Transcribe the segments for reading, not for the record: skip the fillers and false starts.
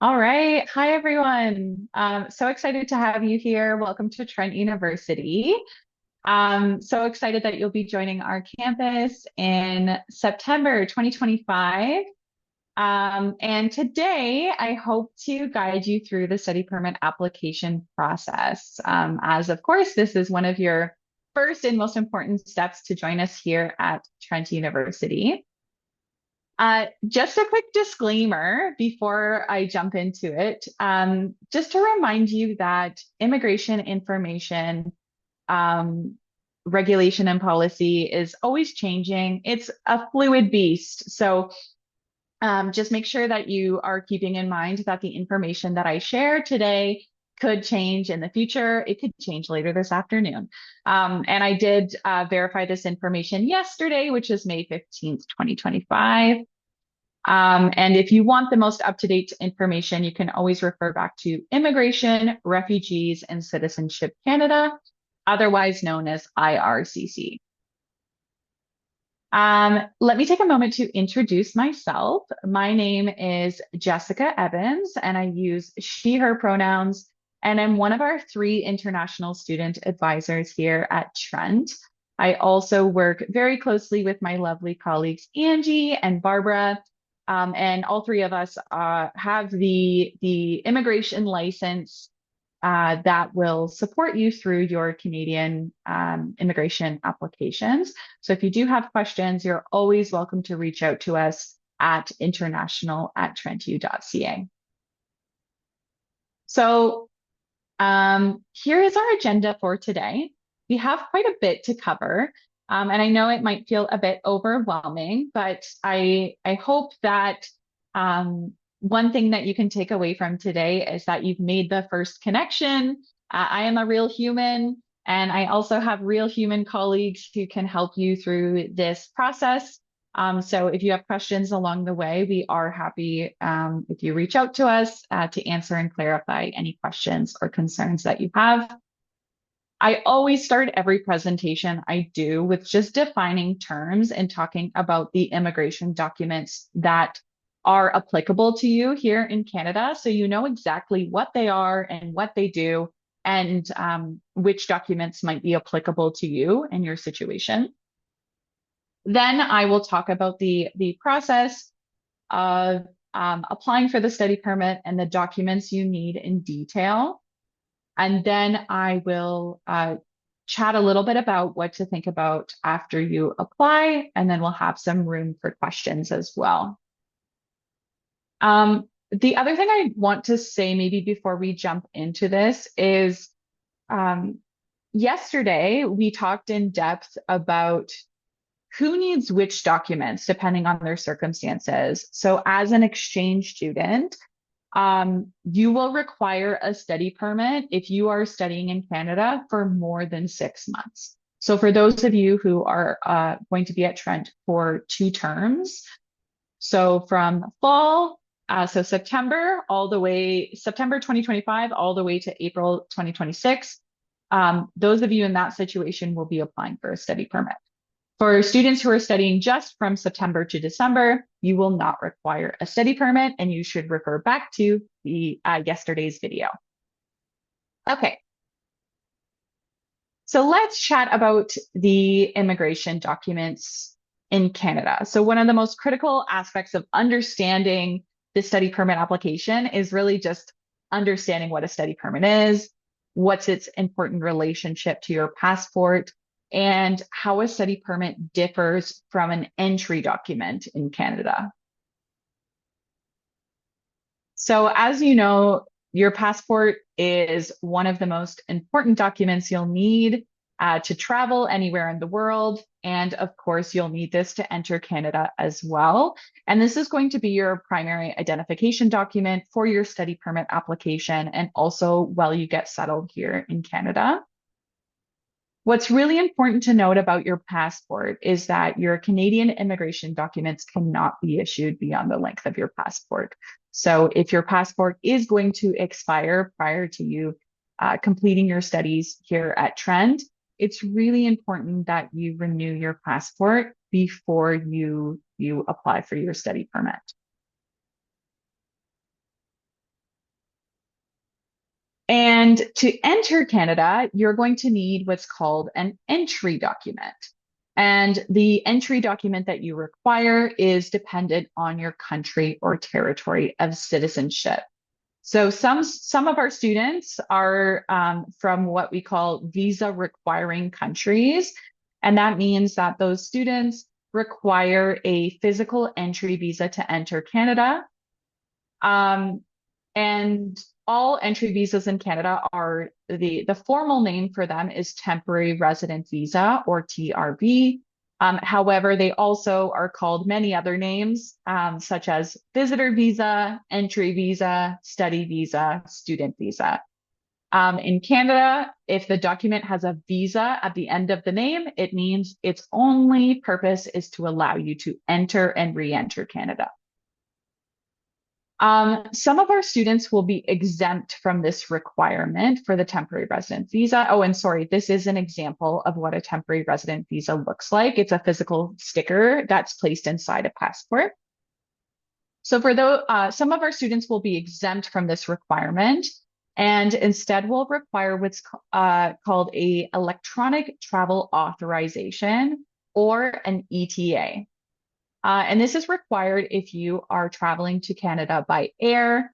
All right. Hi, everyone. So excited to have you here. Welcome to Trent University. So excited that you'll be joining our campus in September 2025. And today, I hope to guide you through the study permit application process. As of course, this is one of your first and most important steps to join us here at Trent University. Just a quick disclaimer before I jump into it. Just to remind you that immigration information, um, regulation and policy is always changing. It's a fluid beast. So just make sure that you are keeping in mind that the information that I share today could change in the future. It could change later this afternoon. And I did verify this information yesterday, which is May 15th, 2025. And if you want the most up-to-date information, you can always refer back to Immigration, Refugees, and Citizenship Canada, otherwise known as IRCC. Let me take a moment to introduce myself. My name is Jessica Evans, and I use she, her pronouns, and I'm one of our three international student advisors here at Trent. I also work very closely with my lovely colleagues, Angie and Barbara. And all three of us have the immigration license that will support you through your Canadian immigration applications. So if you do have questions, you're always welcome to reach out to us at international@trentu.ca. So here is our agenda for today. We have quite a bit to cover. And I know it might feel a bit overwhelming, but I hope that one thing that you can take away from today is that you've made the first connection. I am a real human, and I also have real human colleagues who can help you through this process. So if you have questions along the way, we are happy if you reach out to us to answer and clarify any questions or concerns that you have. I always start every presentation I do with just defining terms and talking about the immigration documents that are applicable to you here in Canada. So you know exactly what they are and what they do and which documents might be applicable to you and your situation. Then I will talk about the process of applying for the study permit and the documents you need in detail. And then I will chat a little bit about what to think about after you apply, and then we'll have some room for questions as well. The other thing I want to say, maybe before we jump into this, is um, yesterday we talked in depth about who needs which documents depending on their circumstances. So, as an exchange student, you will require a study permit if you are studying in Canada for more than 6 months. So for those of you who are going to be at Trent for 2 terms, so from fall, so September 2025 all the way to April 2026, those of you in that situation will be applying for a study permit. For students who are studying just from September to December, you will not require a study permit, and you should refer back to the yesterday's video. Okay, so let's chat about the immigration documents in Canada. So one of the most critical aspects of understanding the study permit application is really just understanding what a study permit is, what's its important relationship to your passport, and how a study permit differs from an entry document in Canada. So as you know, your passport is one of the most important documents you'll need to travel anywhere in the world. And of course, you'll need this to enter Canada as well. And this is going to be your primary identification document for your study permit application and also while you get settled here in Canada. What's really important to note about your passport is that your Canadian immigration documents cannot be issued beyond the length of your passport. So if your passport is going to expire prior to you completing your studies here at Trent, it's really important that you renew your passport before you apply for your study permit. And to enter Canada, you're going to need what's called an entry document. And the entry document that you require is dependent on your country or territory of citizenship. So some of our students are from what we call visa requiring countries. And that means that those students require a physical entry visa to enter Canada. And all entry visas in Canada are the formal name for them is temporary resident visa or TRV. However, they also are called many other names, such as visitor visa, entry visa, study visa, student visa. In Canada, if the document has a visa at the end of the name, it means its only purpose is to allow you to enter and re-enter Canada. Some of our students will be exempt from this requirement for the temporary resident visa. Oh, and sorry, this is an example of what a temporary resident visa looks like. It's a physical sticker that's placed inside a passport. So for those, some of our students will be exempt from this requirement and instead will require what's called a electronic travel authorization or an ETA. And this is required if you are traveling to Canada by air.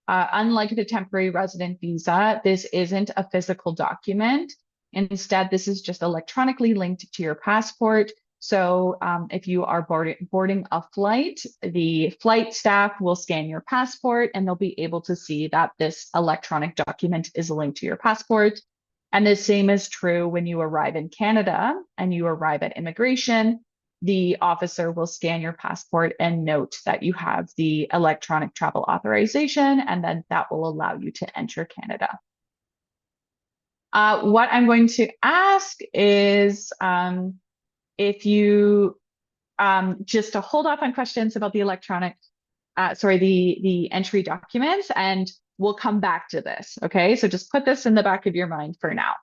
Unlike the temporary resident visa, this isn't a physical document. Instead, this is just electronically linked to your passport. So if you are boarding a flight, the flight staff will scan your passport and they'll be able to see that this electronic document is linked to your passport. And the same is true when you arrive in Canada and you arrive at immigration. The officer will scan your passport and note that you have the electronic travel authorization, and then that will allow you to enter Canada. What I'm going to ask is if you just to hold off on questions about the the entry documents, and we'll come back to this. Okay, so just put this in the back of your mind for now.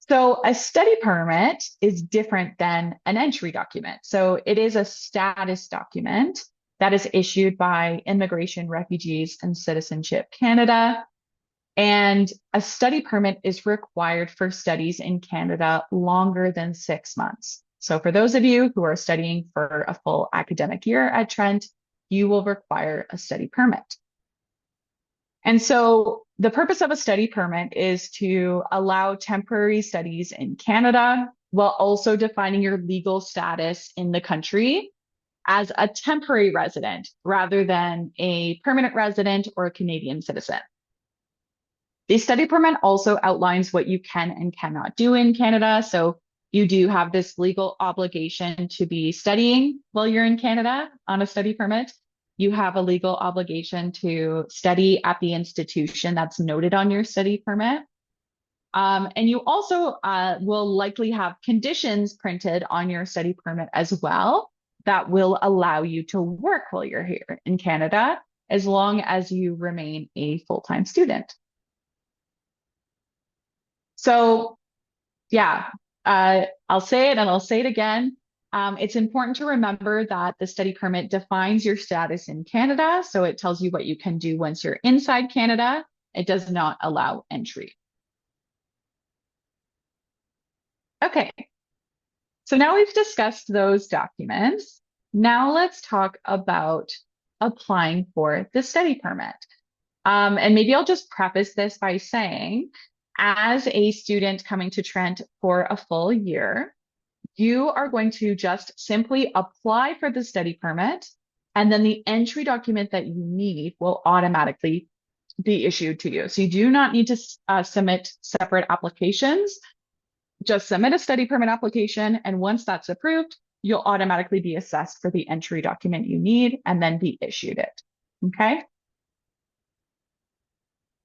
So a study permit is different than an entry document. So it is a status document that is issued by Immigration, Refugees, and Citizenship Canada. And a study permit is required for studies in Canada longer than 6 months. So for those of you who are studying for a full academic year at Trent, you will require a study permit. And so the purpose of a study permit is to allow temporary studies in Canada while also defining your legal status in the country as a temporary resident rather than a permanent resident or a Canadian citizen. The study permit also outlines what you can and cannot do in Canada. So you do have this legal obligation to be studying while you're in Canada on a study permit. You have a legal obligation to study at the institution that's noted on your study permit. And you also will likely have conditions printed on your study permit as well that will allow you to work while you're here in Canada, as long as you remain a full-time student. So yeah, I'll say it and I'll say it again. It's important to remember that the study permit defines your status in Canada. So it tells you what you can do once you're inside Canada. It does not allow entry. Okay, so now we've discussed those documents. Now let's talk about applying for the study permit. And maybe I'll just preface this by saying, as a student coming to Trent for a full year, you are going to just simply apply for the study permit, and then the entry document that you need will automatically be issued to you. So you do not need to submit separate applications. Just submit a study permit application, and once that's approved, you'll automatically be assessed for the entry document you need and then be issued it. Okay?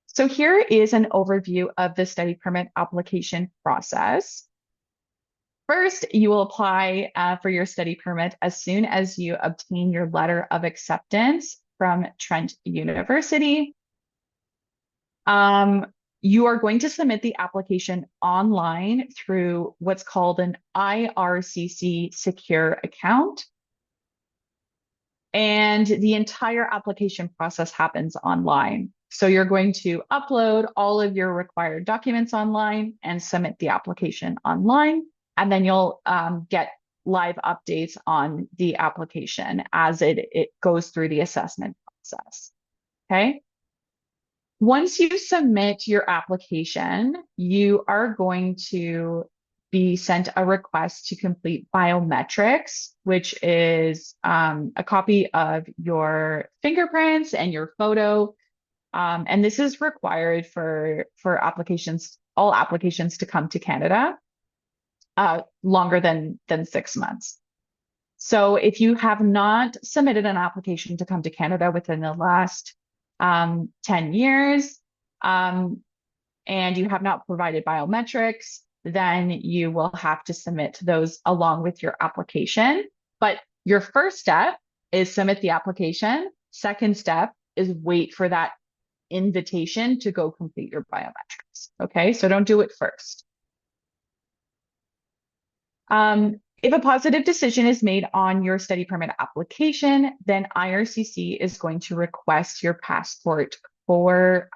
So here is an overview of the study permit application process. First, you will apply for your study permit as soon as you obtain your letter of acceptance from Trent University. You are going to submit the application online through what's called an IRCC secure account. And the entire application process happens online. So you're going to upload all of your required documents online and submit the application online. And then you'll get live updates on the application as it goes through the assessment process. Okay. Once you submit your application, you are going to be sent a request to complete biometrics, which is a copy of your fingerprints and your photo. And this is required for applications, all applications to come to Canada longer than 6 months. So if you have not submitted an application to come to Canada within the last 10 years, and you have not provided biometrics, then you will have to submit those along with your application. But your first step is submit the application. Second step is wait for that invitation to go complete your biometrics. Okay, so don't do it first. If a positive decision is made on your study permit application, then IRCC is going to request your passport for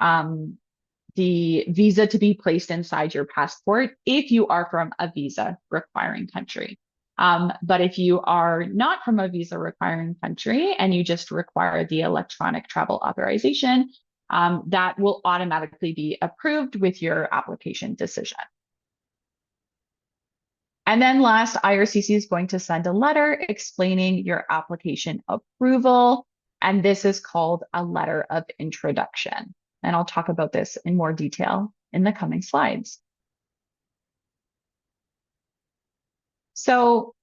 the visa to be placed inside your passport if you are from a visa requiring country. But if you are not from a visa requiring country and you just require the electronic travel authorization, that will automatically be approved with your application decision. And then last, IRCC is going to send a letter explaining your application approval. And this is called a letter of introduction. And I'll talk about this in more detail in the coming slides. So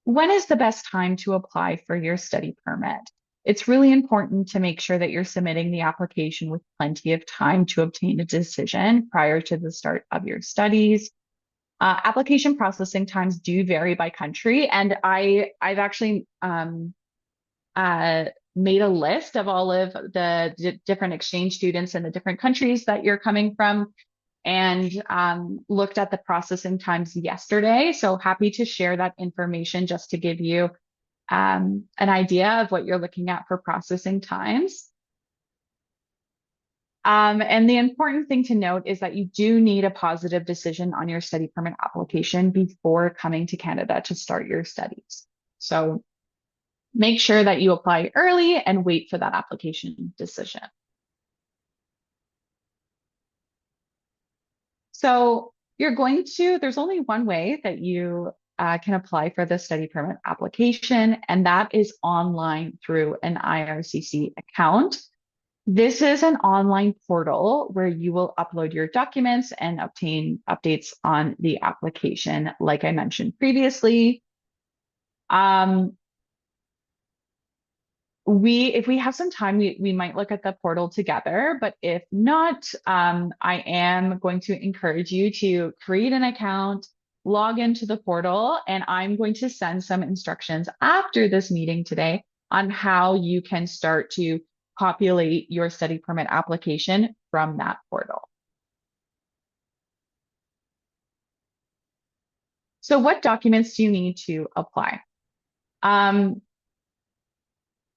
when is the best time to apply for your study permit? It's really important to make sure that you're submitting the application with plenty of time to obtain a decision prior to the start of your studies. Application processing times do vary by country, and I've actually made a list of all of the different exchange students in the different countries that you're coming from, and looked at the processing times yesterday. So happy to share that information just to give you an idea of what you're looking at for processing times. And the important thing to note is that you do need a positive decision on your study permit application before coming to Canada to start your studies. So make sure that you apply early and wait for that application decision. So there's only one way that you can apply for the study permit application, and that is online through an IRCC account. This is an online portal where you will upload your documents and obtain updates on the application, like I mentioned previously. If we have some time, we might look at the portal together, but if not, I am going to encourage you to create an account, log into the portal, and I'm going to send some instructions after this meeting today on how you can start to populate your study permit application from that portal. So what documents do you need to apply?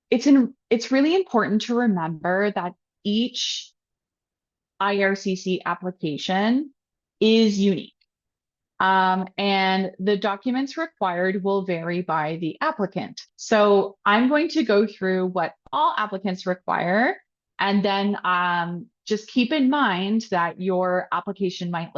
It's really important to remember that each IRCC application is unique. And the documents required will vary by the applicant. So I'm going to go through what all applicants require, and then just keep in mind that your application might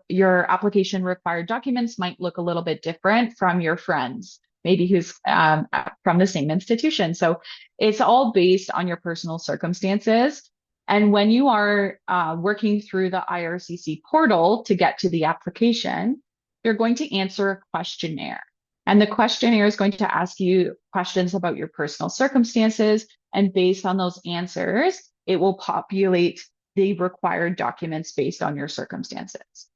your application required documents might look a little bit different from your friends, maybe who's from the same institution. So it's all based on your personal circumstances. And when you are working through the IRCC portal to get to the application, you're going to answer a questionnaire. And the questionnaire is going to ask you questions about your personal circumstances. And based on those answers, it will populate the required documents based on your circumstances.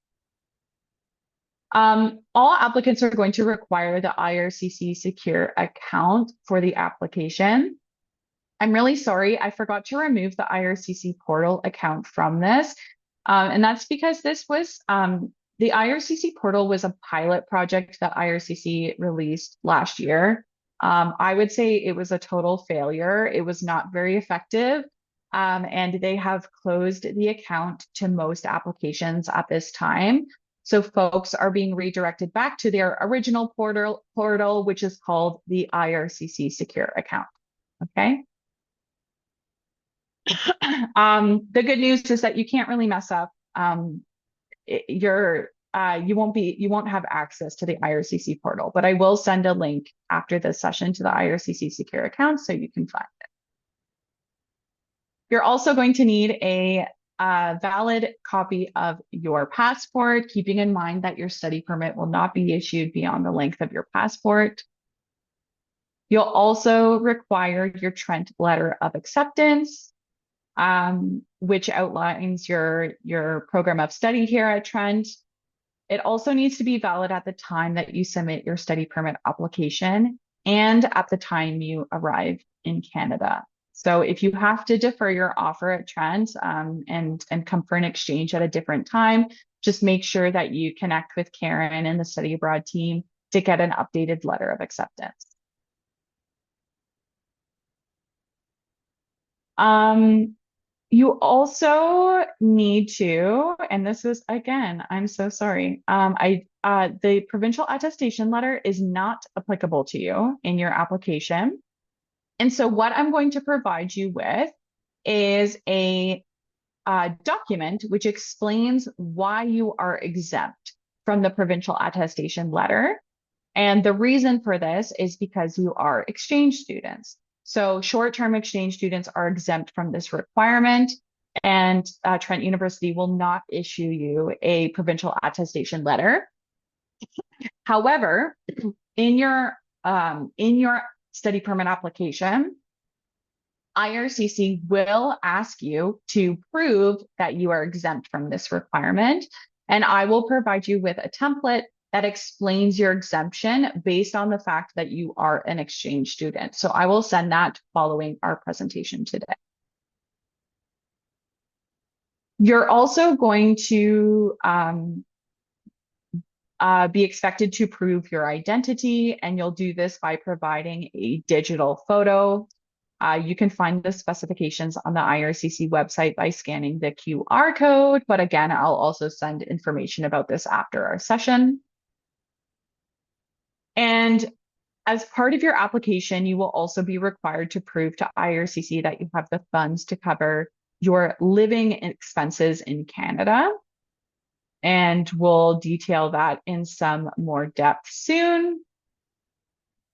All applicants are going to require the IRCC Secure account for the application. I'm really sorry, I forgot to remove the IRCC portal account from this. And that's because this was, the IRCC portal was a pilot project that IRCC released last year. I would say it was a total failure. It was not very effective. And they have closed the account to most applications at this time. So folks are being redirected back to their original portal, which is called the IRCC Secure account. Okay. The good news is that you can't really mess up. You won't have access to the IRCC portal, but I will send a link after this session to the IRCC Secure account so you can find it. You're also going to need a valid copy of your passport, keeping in mind that your study permit will not be issued beyond the length of your passport. You'll also require your Trent letter of acceptance, which outlines your program of study here at Trent. It also needs to be valid at the time that you submit your study permit application and at the time you arrive in Canada. So if you have to defer your offer at Trent and come for an exchange at a different time, just make sure that you connect with Karen and the study abroad team to get an updated letter of acceptance. You also need to, and this is again, I'm so sorry. The provincial attestation letter is not applicable to you in your application. And so what I'm going to provide you with is a document which explains why you are exempt from the provincial attestation letter. And the reason for this is because you are exchange students. So short-term exchange students are exempt from this requirement, and Trent University will not issue you a provincial attestation letter. However, in your study permit application, IRCC will ask you to prove that you are exempt from this requirement, and I will provide you with a template that explains your exemption based on the fact that you are an exchange student. So I will send that following our presentation today. You're also going to be expected to prove your identity, and you'll do this by providing a digital photo. You can find the specifications on the IRCC website by scanning the QR code, but again, I'll also send information about this after our session. And as part of your application, you will also be required to prove to IRCC that you have the funds to cover your living expenses in Canada. And we'll detail that in some more depth soon.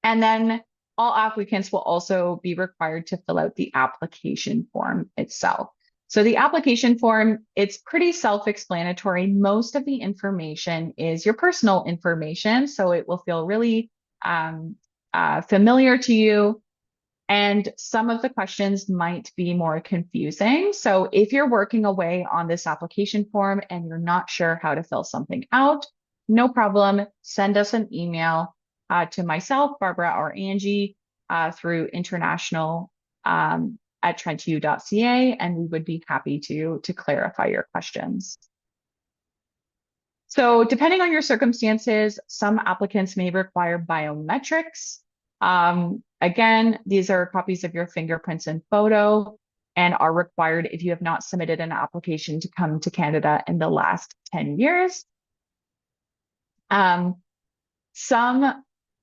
And then all applicants will also be required to fill out the application form itself. So the application form, it's pretty self-explanatory. Most of the information is your personal information, so it will feel really familiar to you. And some of the questions might be more confusing. So if you're working away on this application form and you're not sure how to fill something out, no problem. Send us an email to myself, Barbara, or Angie through international at trentu.ca, and we would be happy to clarify your questions. So depending on your circumstances, some applicants may require biometrics. Again, these are copies of your fingerprints and photo and are required if you have not submitted an application to come to Canada in the last 10 years. Some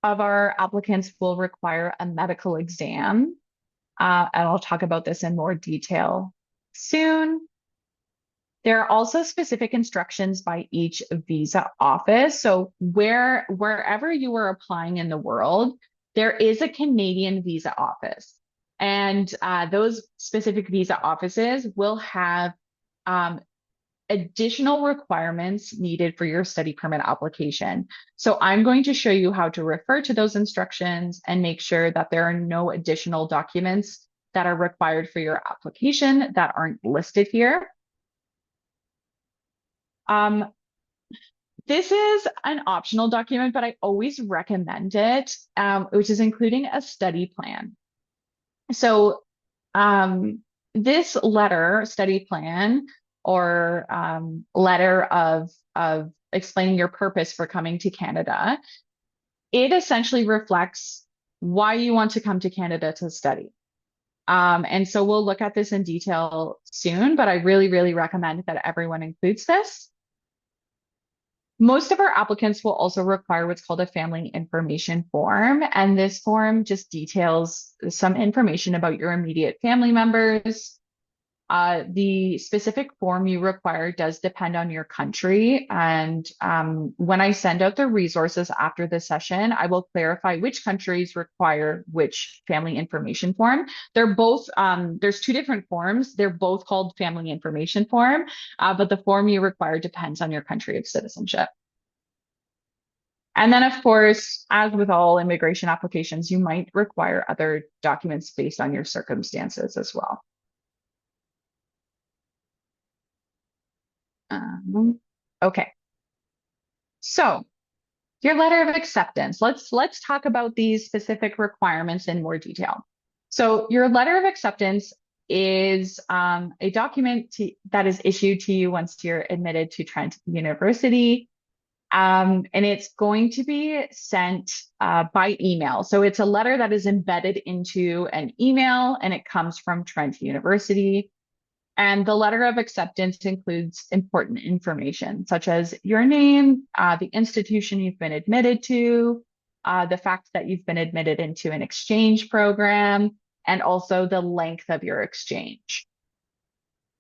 of our applicants will require a medical exam, and I'll talk about this in more detail soon. There are also specific instructions by each visa office. So wherever you are applying in the world, there is a Canadian visa office. And those specific visa offices will have additional requirements needed for your study permit application. So I'm going to show you how to refer to those instructions and make sure that there are no additional documents that are required for your application that aren't listed here. This is an optional document, but I always recommend it, which is including a study plan. So this letter, study plan, or letter of explaining your purpose for coming to Canada, it essentially reflects why you want to come to Canada to study. And so we'll look at this in detail soon, but I really, really recommend that everyone includes this. Most of our applicants will also require what's called a family information form. And this form just details some information about your immediate family members. The specific form you require does depend on your country. And when I send out the resources after the session, I will clarify which countries require which family information form. They're both, there's two different forms. They're both called family information form, but the form you require depends on your country of citizenship. And then, of course, as with all immigration applications, you might require other documents based on your circumstances as well. Okay. So your letter of acceptance. Let's talk about these specific requirements in more detail. So your letter of acceptance is a document that is issued to you once you're admitted to Trent University. And it's going to be sent by email. So it's a letter that is embedded into an email and it comes from Trent University. And the letter of acceptance includes important information such as your name, the institution you've been admitted to, the fact that you've been admitted into an exchange program, and also the length of your exchange.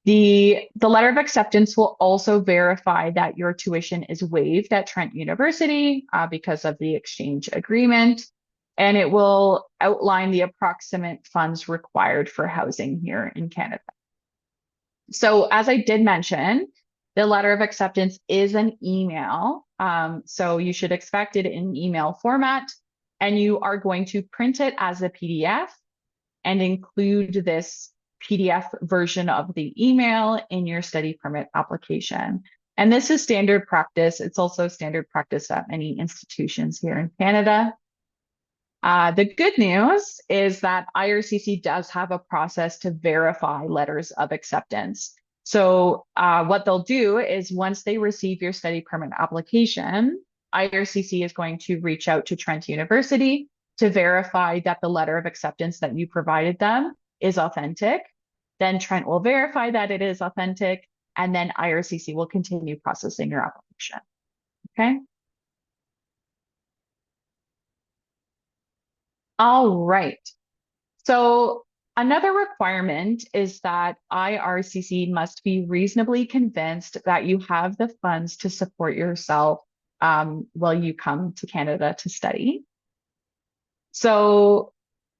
The letter of acceptance will also verify that your tuition is waived at Trent University because of the exchange agreement, and it will outline the approximate funds required for housing here in Canada. So as I did mention, the letter of acceptance is an email. So you should expect it in email format, and you are going to print it as a PDF and include this PDF version of the email in your study permit application. And this is standard practice. It's also standard practice at many institutions here in Canada. The good news is that IRCC does have a process to verify letters of acceptance. So what they'll do is once they receive your study permit application, IRCC is going to reach out to Trent University to verify that the letter of acceptance that you provided them is authentic. Then Trent will verify that it is authentic, and then IRCC will continue processing your application. Okay. All right. So another requirement is that IRCC must be reasonably convinced that you have the funds to support yourself while you come to Canada to study. So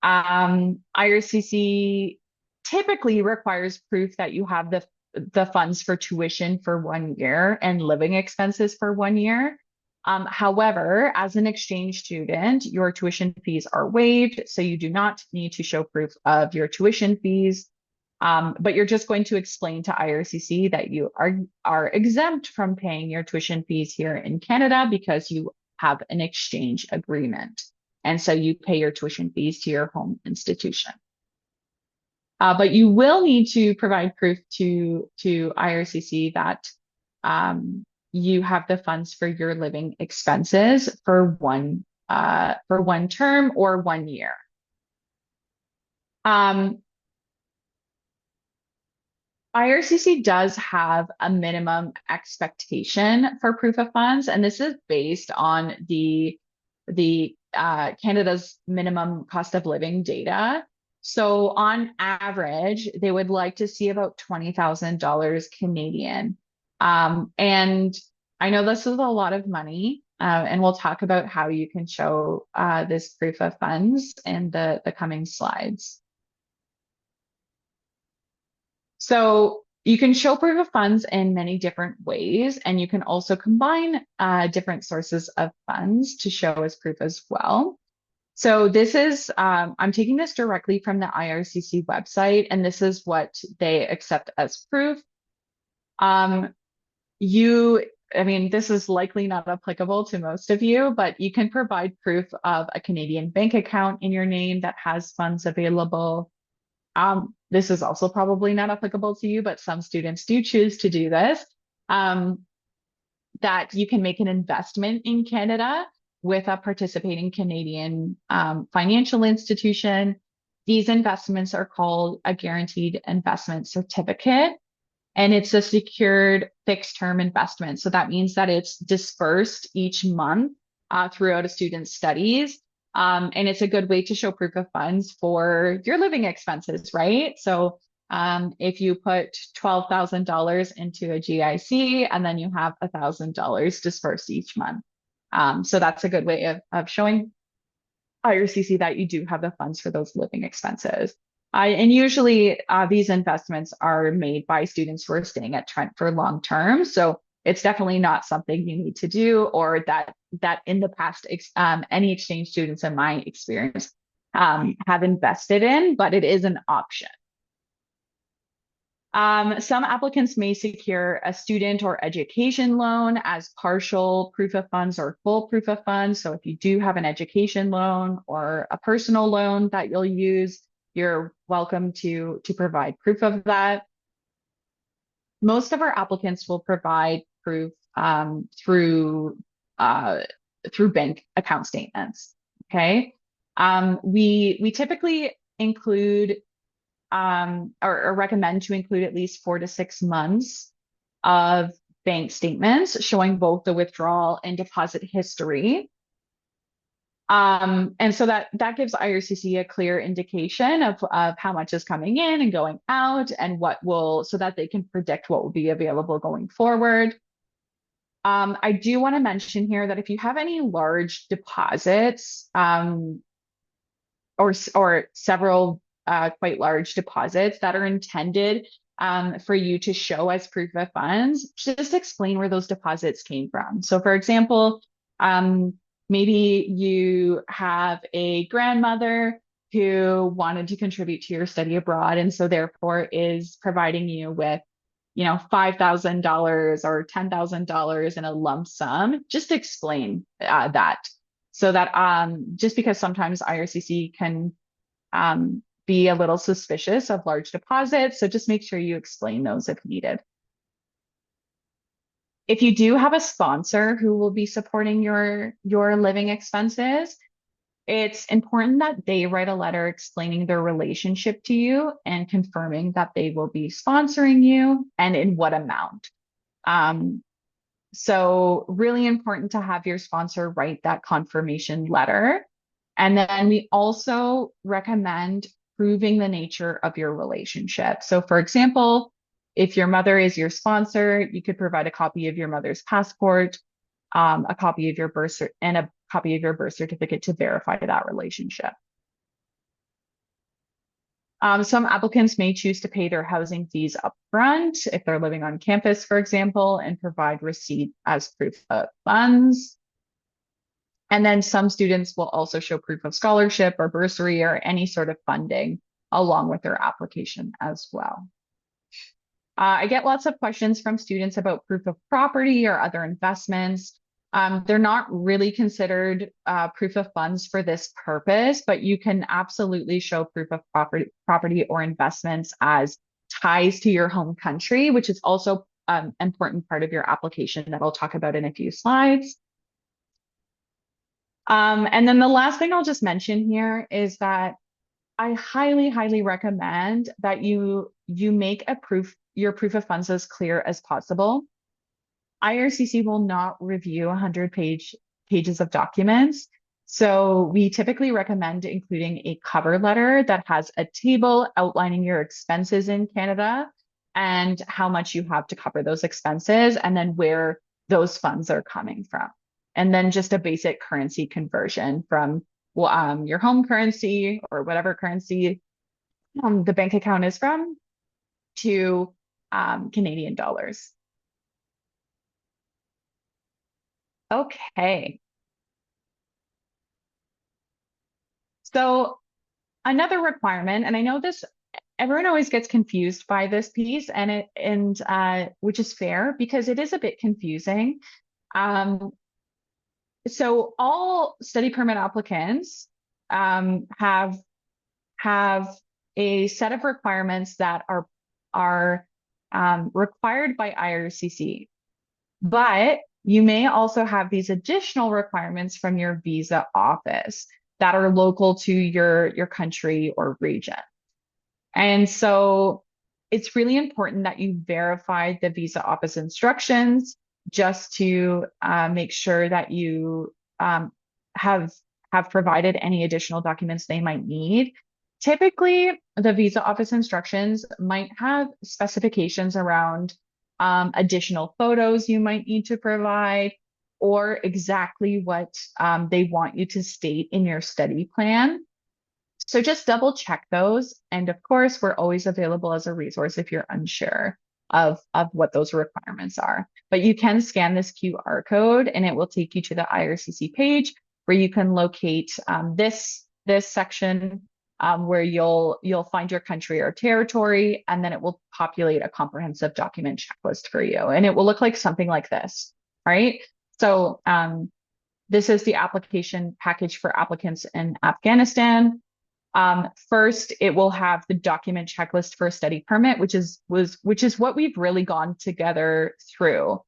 IRCC typically requires proof that you have the funds for tuition for 1 year and living expenses for 1 year. However, as an exchange student, your tuition fees are waived, so you do not need to show proof of your tuition fees. But you're just going to explain to IRCC that you are exempt from paying your tuition fees here in Canada because you have an exchange agreement. And so you pay your tuition fees to your home institution. But you will need to provide proof to IRCC that you have the funds for your living expenses for one term or 1 year. IRCC does have a minimum expectation for proof of funds, and this is based on the Canada's minimum cost of living data. So on average, they would like to see about $20,000 Canadian. And I know this is a lot of money, and we'll talk about how you can show this proof of funds in the coming slides. So you can show proof of funds in many different ways, and you can also combine different sources of funds to show as proof as well. So this is, I'm taking this directly from the IRCC website, and this is what they accept as proof. I mean, this is likely not applicable to most of you, but you can provide proof of a Canadian bank account in your name that has funds available. This is also probably not applicable to you, but some students do choose to do this. That you can make an investment in Canada. with a participating Canadian financial institution. These investments are called a guaranteed investment certificate, and it's a secured fixed term investment. So that means that it's dispersed each month throughout a student's studies. And it's a good way to show proof of funds for your living expenses, right? So if you put $12,000 into a GIC and then you have $1,000 dispersed each month. So that's a good way of showing IRCC that you do have the funds for those living expenses. And usually these investments are made by students who are staying at Trent for long term. So it's definitely not something you need to do, or that in the past, any exchange students in my experience have invested in, but it is an option. Some applicants may secure a student or education loan as partial proof of funds or full proof of funds. So if you do have an education loan or a personal loan that you'll use, you're welcome to provide proof of that. Most of our applicants will provide proof through bank account statements. Okay. We typically include or recommend to include at least 4 to 6 months of bank statements showing both the withdrawal and deposit history. And so that gives IRCC a clear indication of how much is coming in and going out, and so that they can predict what will be available going forward. I do want to mention here that if you have any large deposits, or several quite large deposits that are intended for you to show as proof of funds, just explain where those deposits came from. So for example, maybe you have a grandmother who wanted to contribute to your study abroad, and so therefore is providing you with, $5,000 or $10,000 in a lump sum. Just explain that, so that just because sometimes IRCC can be a little suspicious of large deposits. So just make sure you explain those if needed. If you do have a sponsor who will be supporting your living expenses, it's important that they write a letter explaining their relationship to you and confirming that they will be sponsoring you and in what amount. So really important to have your sponsor write that confirmation letter. And then we also recommend proving the nature of your relationship. So for example, if your mother is your sponsor, you could provide a copy of your mother's passport, a copy of your birth and a copy of your birth certificate to verify that relationship. Some applicants may choose to pay their housing fees upfront if they're living on campus, for example, and provide receipt as proof of funds. And then some students will also show proof of scholarship or bursary or any sort of funding along with their application as well. I get lots of questions from students about proof of property or other investments. They're not really considered proof of funds for this purpose, but you can absolutely show proof of property or investments as ties to your home country, which is also an important part of your application that I'll talk about in a few slides. And then the last thing I'll just mention here is that I highly, highly recommend that you make your proof of funds as clear as possible. IRCC will not review 100 pages of documents. So we typically recommend including a cover letter that has a table outlining your expenses in Canada and how much you have to cover those expenses, and then where those funds are coming from. And then just a basic currency conversion from your home currency or whatever currency the bank account is from to Canadian dollars. Okay. So another requirement, and I know everyone always gets confused by this piece, and which is fair because it is a bit confusing. So all study permit applicants have a set of requirements that are required by IRCC, but you may also have these additional requirements from your visa office that are local to your country or region. And so it's really important that you verify the visa office instructions just to make sure that you have provided any additional documents they might need. Typically, the visa office instructions might have specifications around additional photos you might need to provide, or exactly what they want you to state in your study plan. So just double check those. And of course, we're always available as a resource if you're unsure of what those requirements are. But you can scan this QR code and it will take you to the IRCC page where you can locate this section where you'll find your country or territory, and then it will populate a comprehensive document checklist for you. And it will look like something like this, right? So this is the application package for applicants in Afghanistan. First, it will have the document checklist for a study permit, which is what we've really gone together through.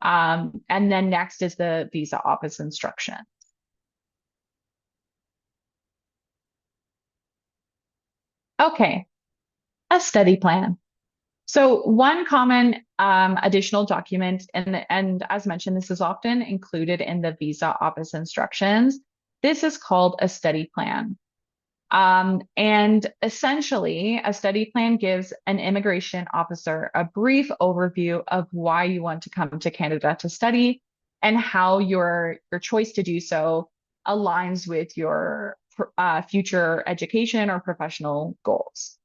And then next is the visa office instruction. Okay, a study plan. So one common additional document, and as mentioned, this is often included in the visa office instructions. This is called a study plan. And essentially, a study plan gives an immigration officer a brief overview of why you want to come to Canada to study and how your choice to do so aligns with your future education or professional goals.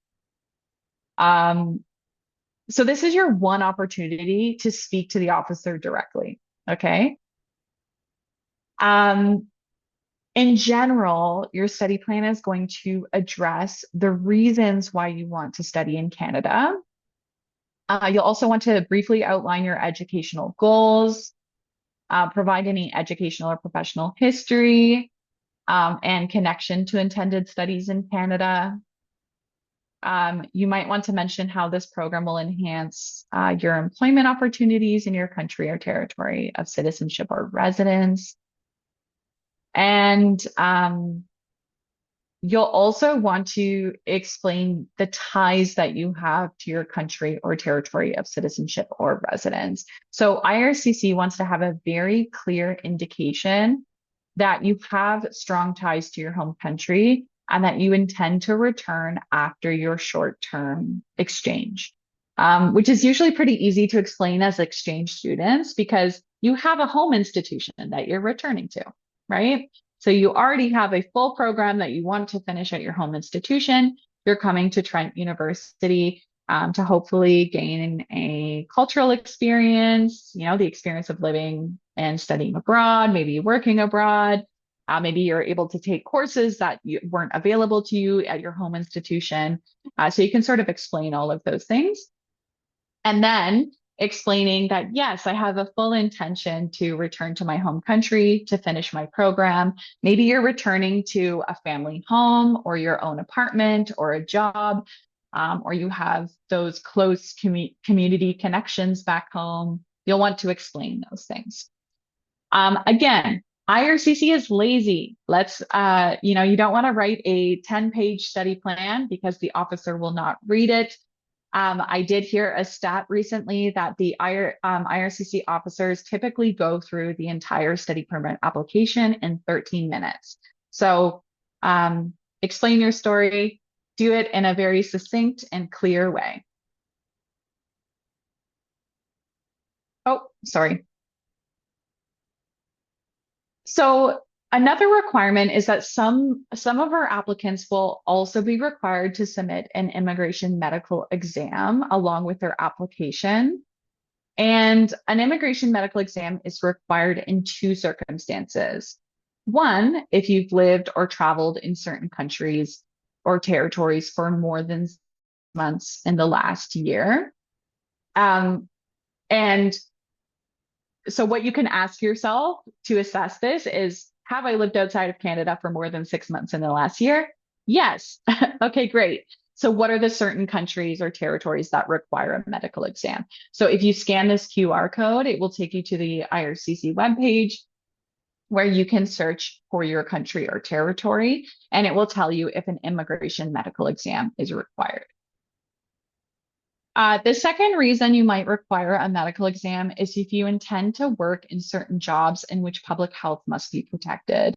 So this is your one opportunity to speak to the officer directly, okay? In general, your study plan is going to address the reasons why you want to study in Canada. You'll also want to briefly outline your educational goals, provide any educational or professional history, and connection to intended studies in Canada. You might want to mention how this program will enhance your employment opportunities in your country or territory of citizenship or residence. And you'll also want to explain the ties that you have to your country or territory of citizenship or residence. So IRCC wants to have a very clear indication that you have strong ties to your home country and that you intend to return after your short-term exchange, which is usually pretty easy to explain as exchange students because you have a home institution that you're returning to, right? So you already have a full program that you want to finish at your home institution. You're coming to Trent University to hopefully gain a cultural experience, the experience of living and studying abroad, maybe working abroad. Maybe you're able to take courses that weren't available to you at your home institution. So you can sort of explain all of those things. And then explaining that, yes, I have a full intention to return to my home country to finish my program. Maybe you're returning to a family home or your own apartment or a job, or you have those close community connections back home. You'll want to explain those things. Again, IRCC is lazy. You don't want to write a 10-page study plan because the officer will not read it. I did hear a stat recently that the IRCC officers typically go through the entire study permit application in 13 minutes. So explain your story, do it in a very succinct and clear way. Oh, sorry. So another requirement is that some of our applicants will also be required to submit an immigration medical exam along with their application. And an immigration medical exam is required in two circumstances. One, if you've lived or traveled in certain countries or territories for more than 6 months in the last year. And so what you can ask yourself to assess this is, have I lived outside of Canada for more than 6 months in the last year? Yes. Okay, great. So what are the certain countries or territories that require a medical exam? So if you scan this QR code, it will take you to the IRCC webpage where you can search for your country or territory, and it will tell you if an immigration medical exam is required. The second reason you might require a medical exam is if you intend to work in certain jobs in which public health must be protected.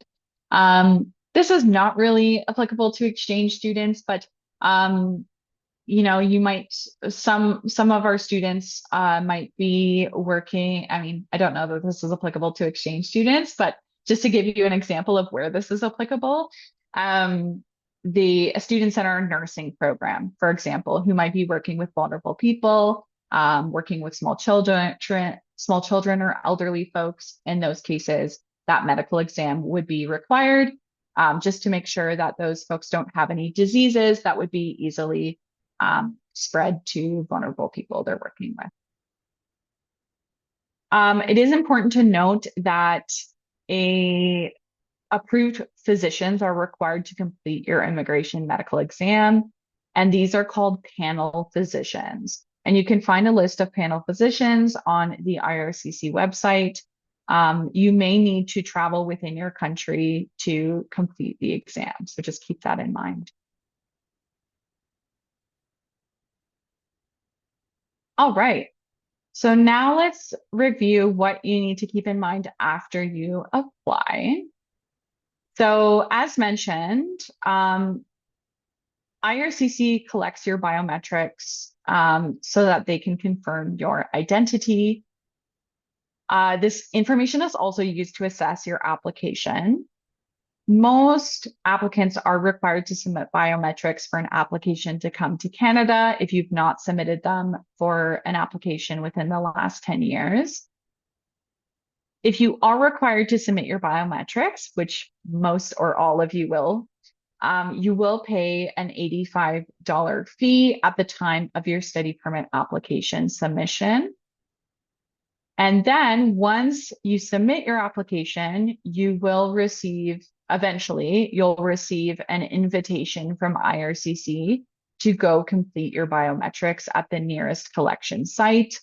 This is not really applicable to exchange students, but you might some of our students might be working. I mean, I don't know that this is applicable to exchange students, but just to give you an example of where this is applicable, um, the students in our nursing program, for example, who might be working with vulnerable people, working with small children or elderly folks. In those cases, that medical exam would be required, just to make sure that those folks don't have any diseases that would be easily spread to vulnerable people they're working with. It is important to note that approved physicians are required to complete your immigration medical exam, and these are called panel physicians. And you can find a list of panel physicians on the IRCC website. You may need to travel within your country to complete the exam, so just keep that in mind. All right. So now let's review what you need to keep in mind after you apply. So as mentioned, IRCC collects your biometrics so that they can confirm your identity. This information is also used to assess your application. Most applicants are required to submit biometrics for an application to come to Canada if you've not submitted them for an application within the last 10 years. If you are required to submit your biometrics, which most or all of you will pay an $85 fee at the time of your study permit application submission. And then once you submit your application, eventually, you'll receive an invitation from IRCC to go complete your biometrics at the nearest collection site.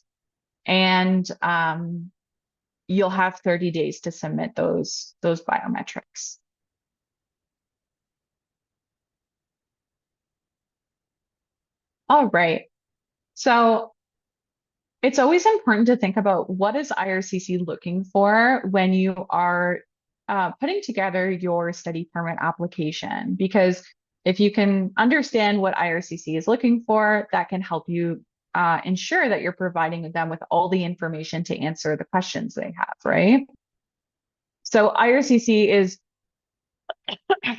And you'll have 30 days to submit those biometrics. All right. So it's always important to think about what is IRCC looking for when you are putting together your study permit application, because if you can understand what IRCC is looking for, that can help you ensure that you're providing them with all the information to answer the questions they have, right? So IRCC is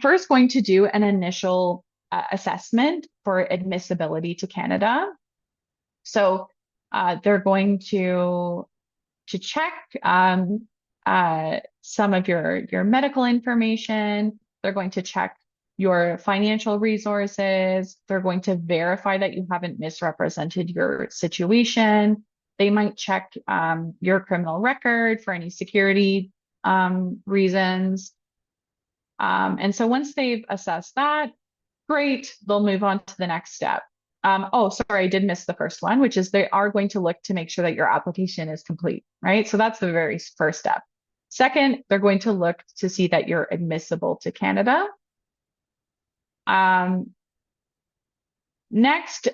first going to do an initial assessment for admissibility to Canada. So they're going to check some of your medical information. They're going to check your financial resources. They're going to verify that you haven't misrepresented your situation. They might check your criminal record for any security reasons. And so once they've assessed that, great, they'll move on to the next step. Oh, sorry, I did miss the first one, which is they are going to look to make sure that your application is complete, right? So that's the very first step. Second, they're going to look to see that you're admissible to Canada. Next,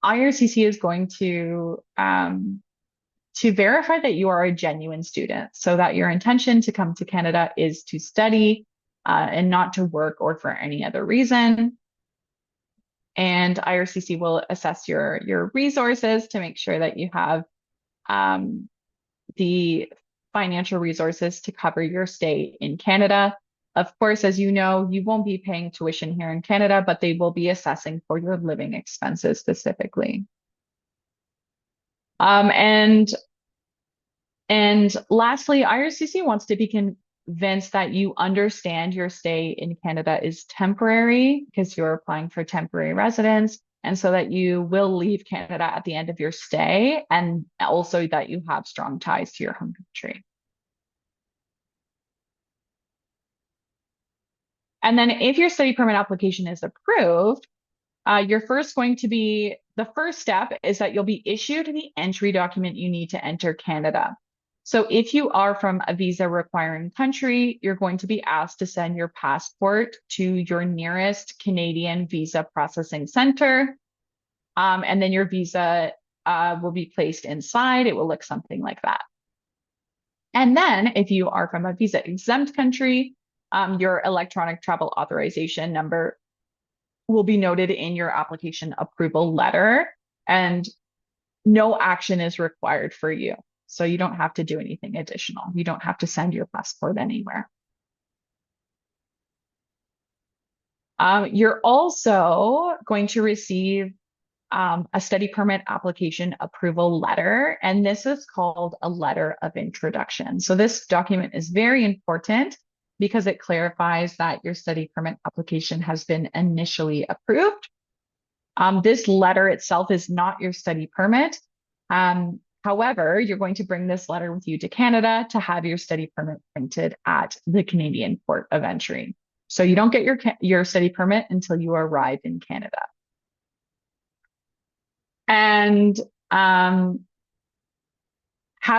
IRCC is going to verify that you are a genuine student, so that your intention to come to Canada is to study and not to work or for any other reason. And IRCC will assess your resources to make sure that you have the financial resources to cover your stay in Canada. Of course, as you know, you won't be paying tuition here in Canada, but they will be assessing for your living expenses specifically. And lastly, IRCC wants to be convinced that you understand your stay in Canada is temporary because you're applying for temporary residence, and so that you will leave Canada at the end of your stay, and also that you have strong ties to your home country. And then if your study permit application is approved, Your first going to be the first step is that you'll be issued the entry document you need to enter Canada. So if you are from a visa requiring country, you're going to be asked to send your passport to your nearest Canadian visa processing center. And then your visa will be placed inside. It will look something like that. And then if you are from a visa exempt country, your electronic travel authorization number will be noted in your application approval letter, and no action is required for you. So you don't have to do anything additional. You don't have to send your passport anywhere. You're also going to receive a study permit application approval letter, and this is called a letter of introduction. So this document is very important because it clarifies that your study permit application has been initially approved. This letter itself is not your study permit. However, you're going to bring this letter with you to Canada to have your study permit printed at the Canadian port of entry. So you don't get your study permit until you arrive in Canada. And how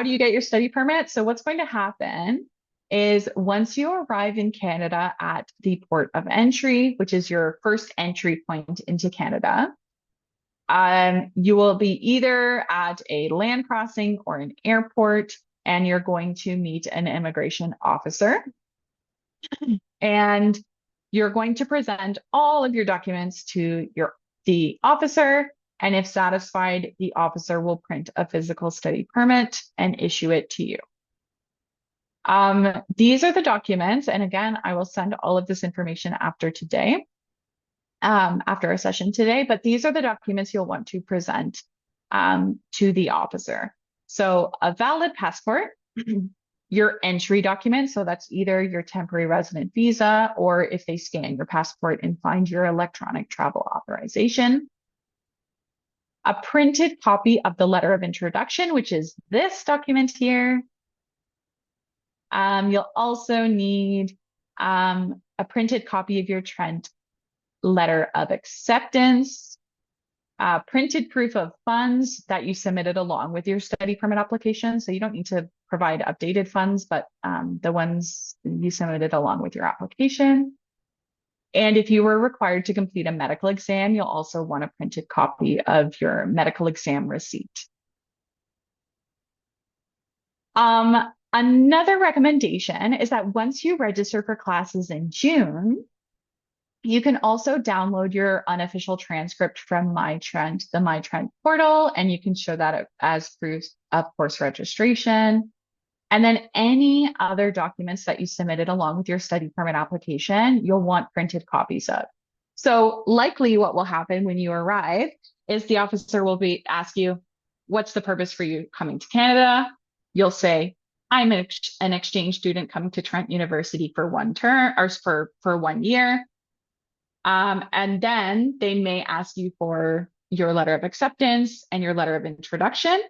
do you get your study permit? So what's going to happen is once you arrive in Canada at the port of entry, which is your first entry point into Canada, you will be either at a land crossing or an airport, and you're going to meet an immigration officer. And you're going to present all of your documents to the officer. And if satisfied, the officer will print a physical study permit and issue it to you. These are the documents. And again, I will send all of this information after today, after our session today, but these are the documents you'll want to present to the officer. So a valid passport, your entry document. So that's either your temporary resident visa, or if they scan your passport and find your electronic travel authorization. A printed copy of the letter of introduction, which is this document here. You'll also need a printed copy of your Trent letter of acceptance, printed proof of funds that you submitted along with your study permit application. So you don't need to provide updated funds, but the ones you submitted along with your application. And if you were required to complete a medical exam, you'll also want a printed copy of your medical exam receipt. Another recommendation is that once you register for classes in June, you can also download your unofficial transcript from MyTrent, the MyTrent portal, and you can show that as proof of course registration. And then any other documents that you submitted along with your study permit application, you'll want printed copies of. So likely what will happen when you arrive is the officer will ask you, what's the purpose for you coming to Canada? You'll say, I'm an exchange student coming to Trent University for one term or for 1 year. And then they may ask you for your letter of acceptance and your letter of introduction.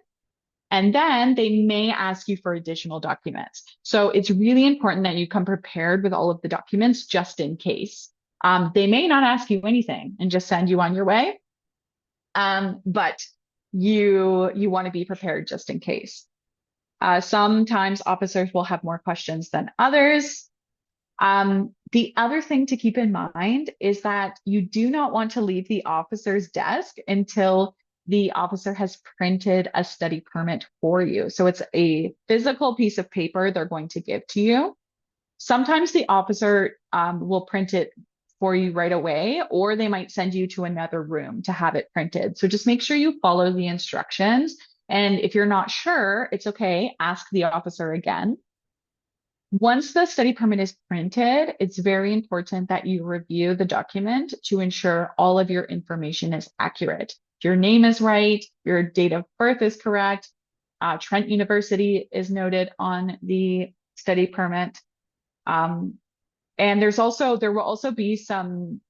And then they may ask you for additional documents. So it's really important that you come prepared with all of the documents just in case. They may not ask you anything and just send you on your way. But you want to be prepared just in case. Sometimes officers will have more questions than others. The other thing to keep in mind is that you do not want to leave the officer's desk until the officer has printed a study permit for you. So it's a physical piece of paper they're going to give to you. Sometimes the officer will print it for you right away, or they might send you to another room to have it printed. So just make sure you follow the instructions. And if you're not sure, it's okay, ask the officer again. Once the study permit is printed, it's very important that you review the document to ensure all of your information is accurate. Your name is right, your date of birth is correct, Trent University is noted on the study permit. And there will also be some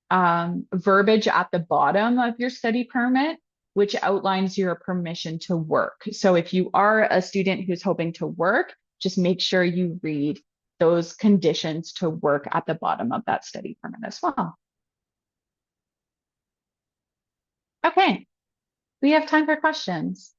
verbiage at the bottom of your study permit, which outlines your permission to work. So if you are a student who's hoping to work, just make sure you read those conditions to work at the bottom of that study permit as well. Okay, we have time for questions.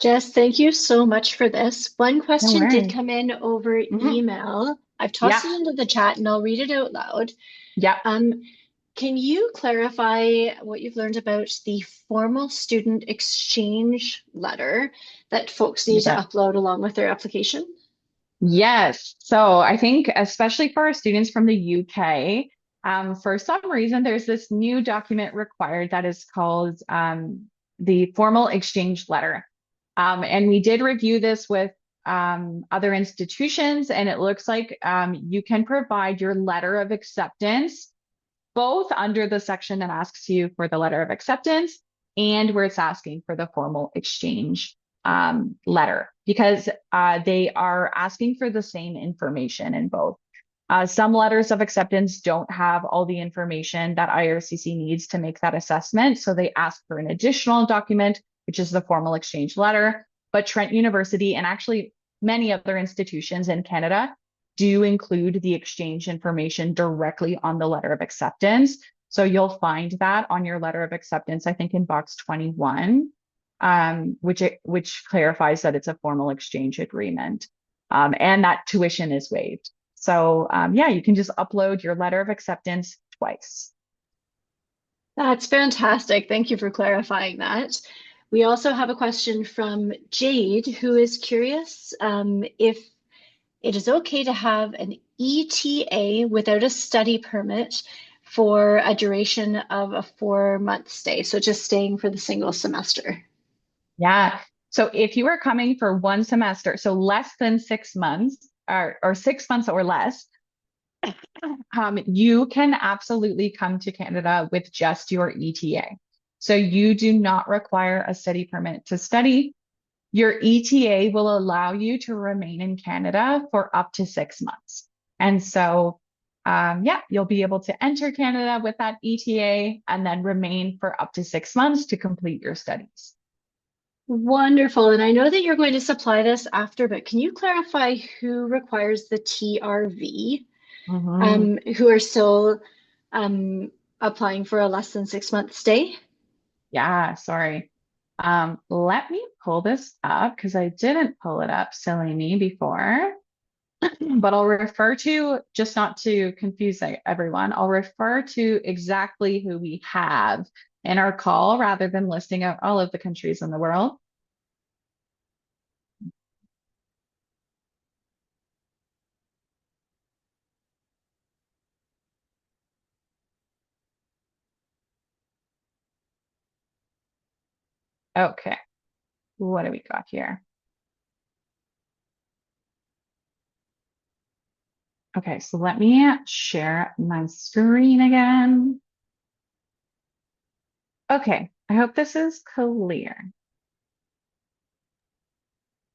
Jess, thank you so much for this. One No question did worries. come in over Mhm. email. I've tossed Yeah, it into the chat and I'll read it out loud. yeah, Um, can you clarify what you've learned about the formal student exchange letter that folks you need to bet. upload along with their application? Yes. So I think, especially for our students from the UK, for some reason, there's this new document required that is called the formal exchange letter. And we did review this with other institutions, and it looks like you can provide your letter of acceptance both under the section that asks you for the letter of acceptance and where it's asking for the formal exchange letter because they are asking for the same information in both. Some letters of acceptance don't have all the information that IRCC needs to make that assessment. So they ask for an additional document, which is the formal exchange letter. But Trent University and actually many other institutions in Canada do include the exchange information directly on the letter of acceptance. So you'll find that on your letter of acceptance, I think in box 21, which clarifies that it's a formal exchange agreement and that tuition is waived. So yeah, you can just upload your letter of acceptance twice. That's fantastic. Thank you for clarifying that. We also have a question from Jade, who is curious if it is okay to have an ETA without a study permit for a duration of a 4 month stay. So just staying for the single semester. Yeah. So if you are coming for one semester, so less than 6 months or 6 months or less, you can absolutely come to Canada with just your ETA. So you do not require a study permit to study. Your ETA will allow you to remain in Canada for up to 6 months. And so, yeah, you'll be able to enter Canada with that ETA and then remain for up to 6 months to complete your studies. Wonderful. And I know that you're going to supply this after, but can you clarify who requires the TRV, Mhm. who are still um, applying for a less than 6 month stay? Yeah, sorry. Let me pull this up because I didn't pull it up, silly me, before. But I'll refer to, just not to confuse everyone, I'll refer to exactly who we have in our call rather than listing out all of the countries in the world. Okay, what do we got here? Okay, so let me share my screen again. Okay, I hope this is clear.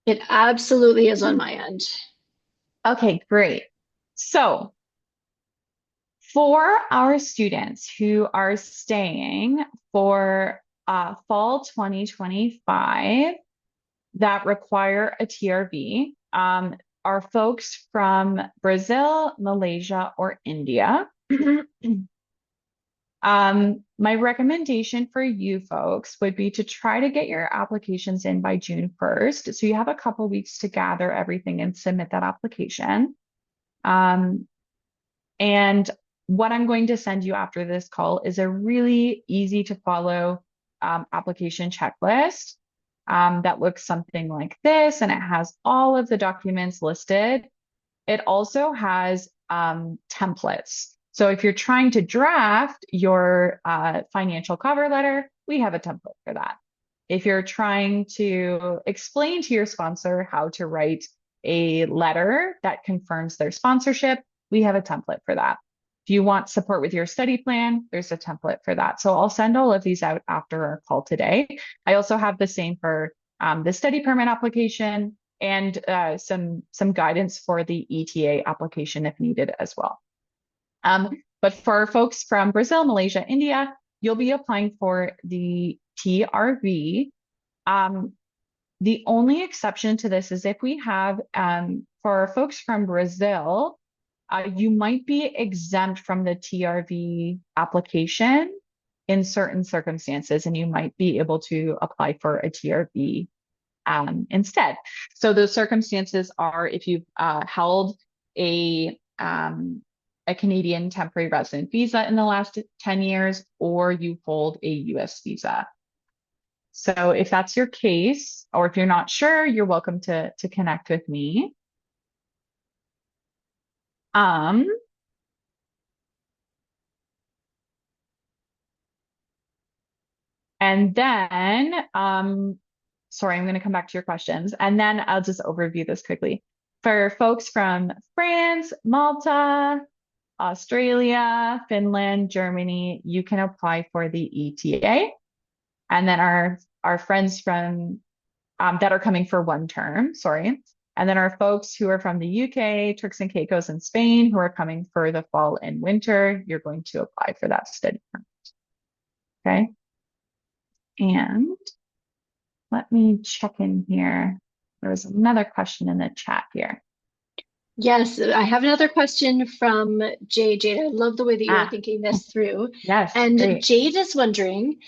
It absolutely is on my end. Okay, great. So for our students who are staying for fall 2025 that require a TRV, are folks from Brazil, Malaysia, or India. My recommendation for you folks would be to try to get your applications in by June 1st. So you have a couple weeks to gather everything and submit that application. Um, and what I'm going to send you after this call is a really easy to follow application checklist that looks something like this, and it has all of the documents listed. It also has templates. So if you're trying to draft your financial cover letter, we have a template for that. If you're trying to explain to your sponsor how to write a letter that confirms their sponsorship, we have a template for that. If you want support with your study plan, there's a template for that. So I'll send all of these out after our call today. I also have the same for the study permit application and some guidance for the ETA application if needed as well. But for folks from Brazil, Malaysia, India, you'll be applying for the TRV. Um, The only exception to this is if we have, for folks from Brazil, you might be exempt from the TRV application in certain circumstances, and you might be able to apply for a TRV instead. So those circumstances are if you've held a Canadian temporary resident visa in the last 10 years, or you hold a US visa. So if that's your case, or if you're not sure, you're welcome to connect with me. Um, and then, sorry, I'm going to come back to your questions, and then I'll just overview this quickly. For folks from France, Malta, Australia, Finland, Germany, you can apply for the ETA. And then our friends from that are coming for one term, sorry. And then our folks who are from the UK, Turks and Caicos, and Spain, who are coming for the fall and winter, you're going to apply for that study permit. Okay. And let me check in here. There was another question in the chat here. Yes, I have another question from Jade. Jade, I love the way that you are thinking this through. Yes, And great. Jade is wondering,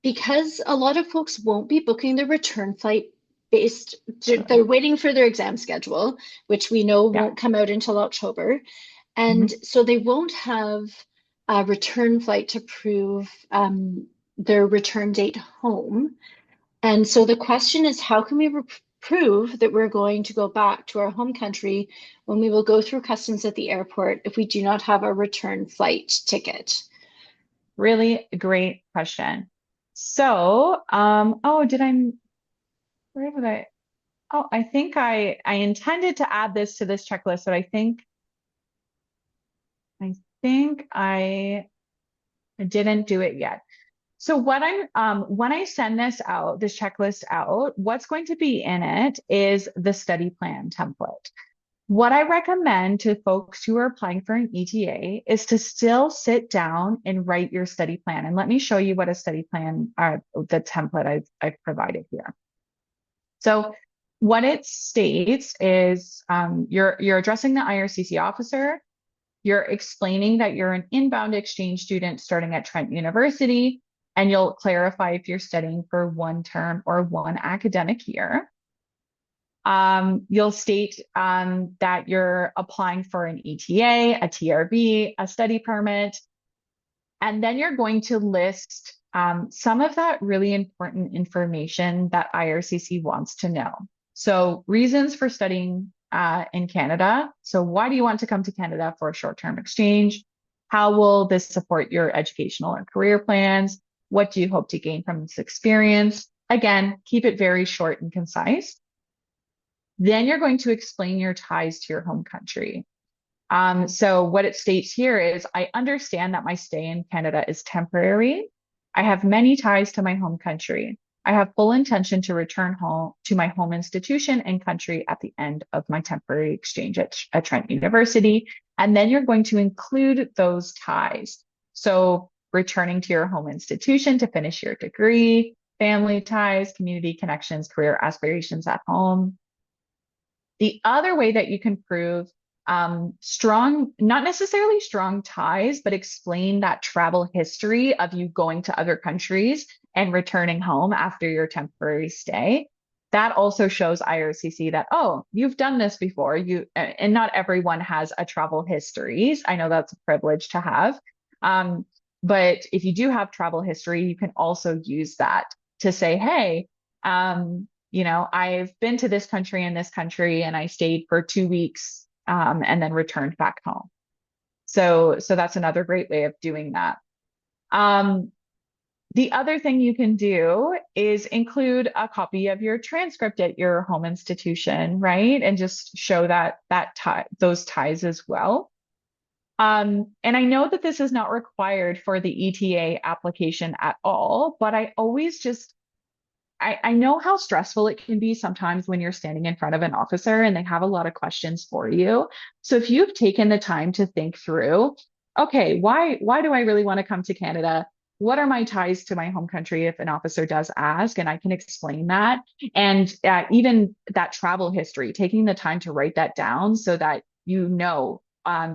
because a lot of folks won't be booking the return flight they're waiting for their exam schedule, which we know won't come out until October. And so they won't have a return flight to prove their return date home. And so the question is, how can we prove that we're going to go back to our home country when we will go through customs at the airport if we do not have a return flight ticket? Really great question. So, where did I think I intended to add this to this checklist, but I think I didn't do it yet. So what when I send this checklist out, what's going to be in it is the study plan template. What I recommend to folks who are applying for an ETA is to still sit down and write your study plan. And let me show you what a study plan, the template I've provided here. So what it states is you're addressing the IRCC officer. You're explaining that you're an inbound exchange student starting at Trent University, and you'll clarify if you're studying for one term or one academic year. You'll state that you're applying for an ETA, a TRV, a study permit, and then you're going to list some of that really important information that IRCC wants to know. So reasons for studying in Canada. So why do you want to come to Canada for a short-term exchange? How will this support your educational or career plans? What do you hope to gain from this experience? Again, keep it very short and concise. Then you're going to explain your ties to your home country. So what it states here is, I understand that my stay in Canada is temporary. I have many ties to my home country. I have full intention to return home to my home institution and country at the end of my temporary exchange at Trent University. And then you're going to include those ties. So returning to your home institution to finish your degree, family ties, community connections, career aspirations at home. The other way that you can prove strong, not necessarily strong ties, but explain that travel history of you going to other countries and returning home after your temporary stay. That also shows IRCC that, oh, you've done this before. And not everyone has a travel history. I know that's a privilege to have. But if you do have travel history, you can also use that to say, hey, I've been to this country and this country, and I stayed for 2 weeks and then returned back home. So that's another great way of doing that. The other thing you can do is include a copy of your transcript at your home institution, right? And just show those ties as well. And I know that this is not required for the ETA application at all, but I always I know how stressful it can be sometimes when you're standing in front of an officer and they have a lot of questions for you. So if you've taken the time to think through, okay, why do I really want to come to Canada? what are my ties to my home country if an officer does ask, and I can explain that. And even that travel history, taking the time to write that down so that you know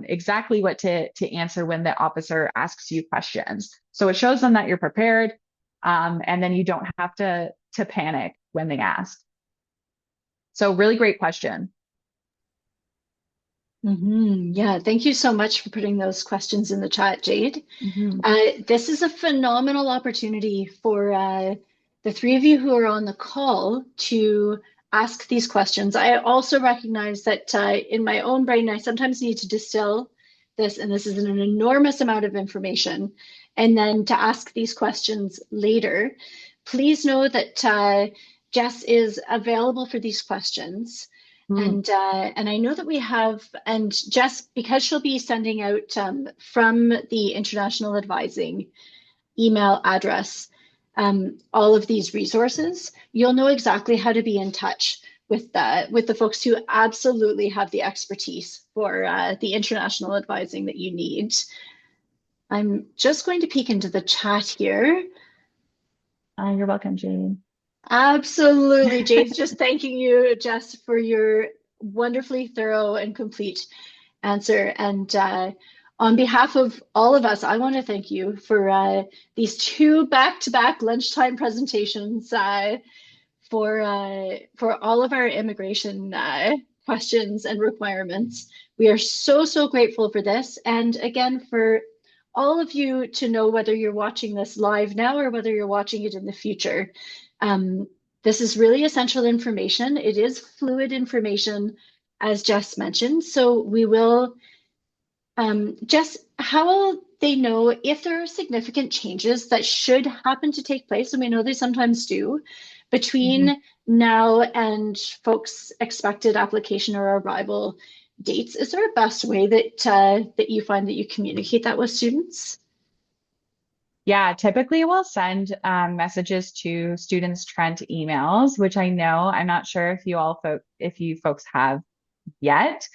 exactly what to answer when the officer asks you questions. So it shows them that you're prepared, and then you don't have to panic when they ask. So really great question. Yeah, thank you so much for putting those questions in the chat, Jade. Mhm. This is a phenomenal opportunity for the three of you who are on the call to ask these questions. I also recognize that in my own brain, I sometimes need to distill this, and this is an enormous amount of information, and then to ask these questions later. Please know that Jess is available for these questions. Mm. And I know that we have, and Jess, because she'll be sending out from the International Advising email address all of these resources, you'll know exactly how to be in touch with the folks who absolutely have the expertise for the international advising that you need. I'm just going to peek into the chat here. You're welcome, Jane. Absolutely. Jade's just thanking you, Jess, for your wonderfully thorough and complete answer. And on behalf of all of us, I want to thank you for these two back-to-back lunchtime presentations for all of our immigration questions and requirements. We are so, so grateful for this. And again, for all of you to know whether you're watching this live now or whether you're watching it in the future. This is really essential information. It is fluid information, as Jess mentioned. So we will, Jess, how will they know if there are significant changes that should happen to take place? And we know they sometimes do Mhm. between now and folks' expected application or arrival dates. Is there a best way that you find that you communicate that with students? Yeah, typically we'll send messages to students' Trent emails, which I know I'm not sure if you folks have yet.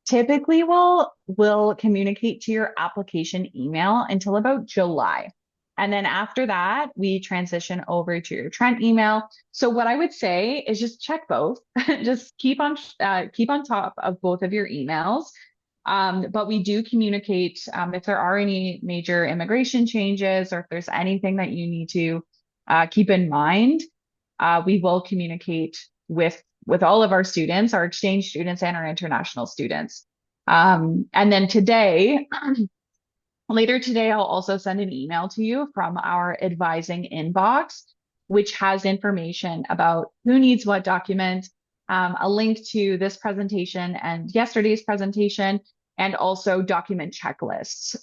Typically we'll communicate to your application email until about July. And then after that, we transition over to your Trent email. So what I would say is just check both. Just keep on top of both of your emails. But we do communicate if there are any major immigration changes or if there's anything that you need to keep in mind. We will communicate with all of our students, our exchange students and our international students. And then later today, I'll also send an email to you from our advising inbox, which has information about who needs what document, a link to this presentation and yesterday's presentation, and also document checklists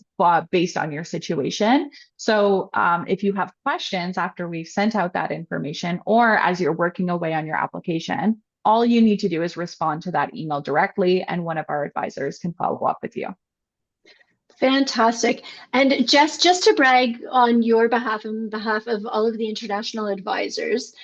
based on your situation. So if you have questions after we've sent out that information or as you're working away on your application, all you need to do is respond to that email directly, and one of our advisors can follow up with you. Fantastic. And Jess, just to brag on your behalf and behalf of all of the international advisors,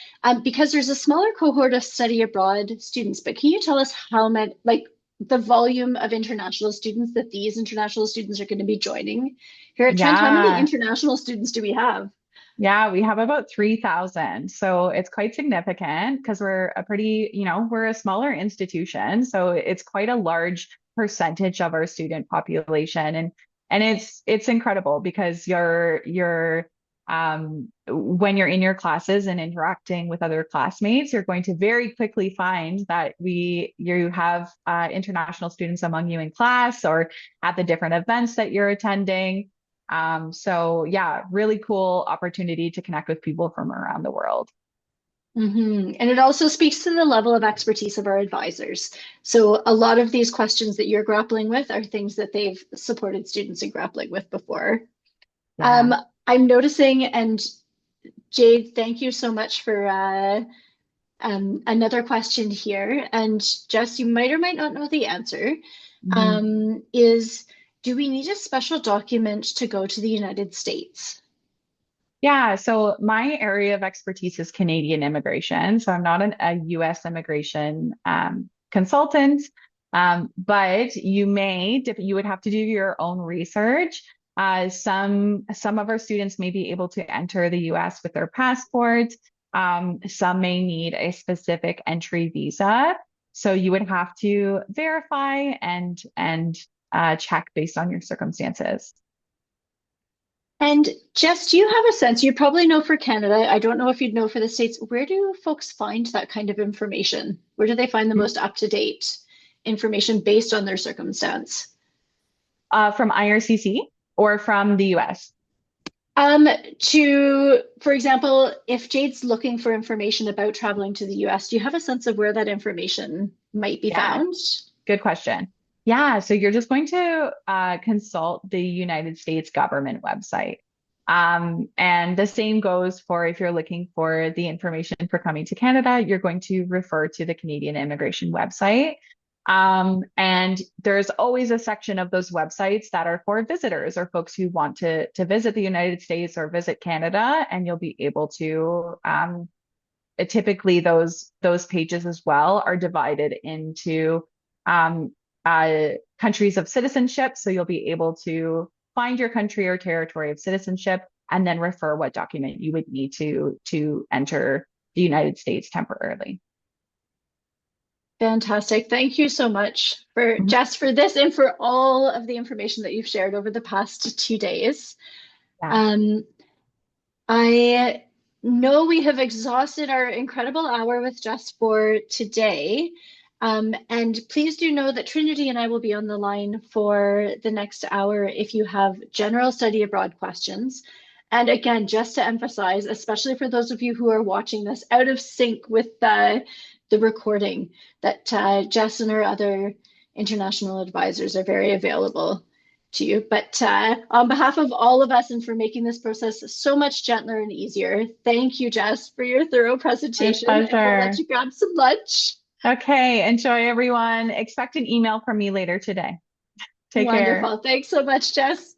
because there's a smaller cohort of study abroad students, but can you tell us how many, like the volume of international students that these international students are going to be joining here at Trent? How many Yeah. international students do we have? Yeah, we have about 3,000. So it's quite significant because we're a pretty, we're a smaller institution. So it's quite a large percentage of our student population. And it's incredible because when you're in your classes and interacting with other classmates, you're going to very quickly find that you have international students among you in class or at the different events that you're attending. So yeah, really cool opportunity to connect with people from around the world. And it also speaks to the level of expertise of our advisors. So a lot of these questions that you're grappling with are things that they've supported students in grappling with before. Yeah. I'm noticing, and Jade, thank you so much for another question here. And Jess, you might or might not know the answer. Mhm. Is do we need a special document to go to the United States? Yeah, so my area of expertise is Canadian immigration. So I'm not a US immigration consultant, but you would have to do your own research. Some of our students may be able to enter the US with their passport. Some may need a specific entry visa. So you would have to verify and check based on your circumstances. And Jess, do you have a sense? You probably know for Canada. I don't know if you'd know for the States. Where do folks find that kind of information? Where do they find the most up-to-date information based on their circumstance? From IRCC or from the US? For example, if Jade's looking for information about traveling to the US, do you have a sense of where that information might be Yeah, found? good question. Yeah, so you're just going to consult the United States government website. And the same goes for if you're looking for the information for coming to Canada, you're going to refer to the Canadian immigration website. And there's always a section of those websites that are for visitors or folks who want to visit the United States or visit Canada, and you'll be able to typically those pages as well are divided into um, countries of citizenship. So you'll be able to find your country or territory of citizenship and then refer what document you would need to enter the United States temporarily. Fantastic. Thank you so much for Mhm. Jess for this and for all of the information that you've shared over the past 2 days. Yeah. Um, I know we have exhausted our incredible hour with Jess for today. And please do know that Trinity and I will be on the line for the next hour if you have general study abroad questions. And again, just to emphasize, especially for those of you who are watching this out of sync with the recording, that Jess and her other international advisors are very available to you. But on behalf of all of us and for making this process so much gentler and easier, thank you, Jess, for your thorough My presentation. And we'll let pleasure. you grab some lunch. Okay, enjoy everyone. Expect an email from me later today. Take care. Wonderful. Thanks so much, Jess.